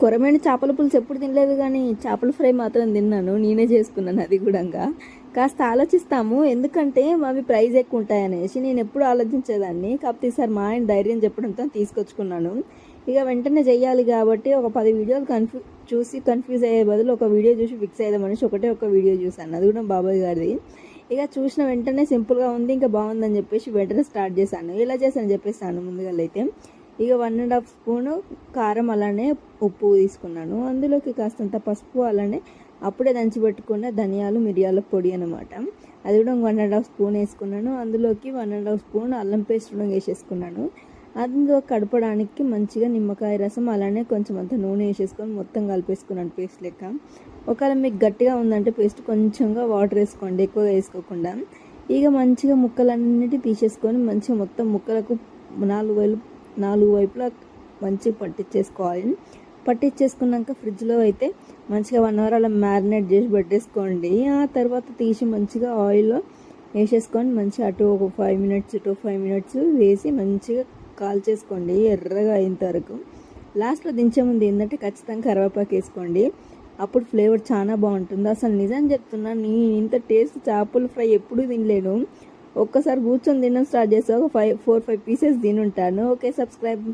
కొరమైన చేపల పులుసు ఎప్పుడు తినలేదు, కానీ చేపల ఫ్రై మాత్రం తిన్నాను. నేనే చేసుకున్నాను అది కూడా. కాస్త ఆలోచిస్తాము, ఎందుకంటే అవి ప్రైస్ ఎక్కువ ఉంటాయనేసి నేను ఎప్పుడు ఆలోచించేదాన్ని. కాకపోతే ఈసారి మా ఆయన ధైర్యం చెప్పడంతో తీసుకొచ్చుకున్నాను. ఇక వెంటనే చెయ్యాలి కాబట్టి ఒక 10 వీడియోలు చూసి కన్ఫ్యూజ్ అయ్యే బదులు ఒక వీడియో చూసి ఫిక్స్ అయ్యేదామనేసి ఒక వీడియో చూసాను, అది కూడా బాబాయ్ గారిది. ఇక చూసిన వెంటనే సింపుల్గా ఉంది, ఇంకా బాగుందని చెప్పేసి వెంటనే స్టార్ట్ చేశాను. ఇలా చేశాను చెప్పేసాను ముందుగా అయితే. ఇక 1.5 స్పూను కారం, అలానే ఉప్పు తీసుకున్నాను. అందులోకి కాస్తంత పసుపు, అలానే అప్పుడే దంచి పెట్టుకున్న ధనియాలు మిరియాల పొడి అనమాట, అది కూడా 1.5 స్పూన్ వేసుకున్నాను. అందులోకి 1.5 స్పూన్ అల్లం పేస్ట్ కూడా వేసేసుకున్నాను. అందులో కడపడానికి మంచిగా నిమ్మకాయ రసం, అలానే కొంచెం అంత నూనె వేసేసుకొని మొత్తం కలిపేసుకున్నాను పేస్ట్ లెక్క. ఒకవేళ మీకు గట్టిగా ఉందంటే పేస్ట్ కొంచెంగా వాటర్ వేసుకోండి, ఎక్కువగా వేసుకోకుండా. ఇక మంచిగా ముక్కలన్నిటి తీసేసుకొని మంచిగా మొత్తం ముక్కలకు నాలుగు వైపులా మంచిగా పట్టించేసుకోవాలి. పట్టించేసుకున్నాక ఫ్రిడ్జ్లో అయితే మంచిగా 1 అవర్ అలా మ్యారినేట్ చేసి పెట్టేసుకోండి. ఆ తర్వాత తీసి మంచిగా ఆయిల్లో వేసేసుకొని మంచిగా అటు ఒక 5 మినిట్స్ వేసి మంచిగా కాల్చేసుకోండి ఎర్రగా అయిన వరకు. లాస్ట్లో దించే ముందు ఏంటంటే ఖచ్చితంగా కరివేపాకు వేసుకోండి, అప్పుడు ఫ్లేవర్ చాలా బాగుంటుంది. అసలు నిజం చెప్తున్నా, నేను ఇంత టేస్ట్ చేపల ఫ్రై ఎప్పుడూ తినలేను. ఒక్కసారి కూర్చొని తినడం స్టార్ట్ చేస్తే ఒక 4-5 పీసెస్ తినుంటాను. Okay, subscribe.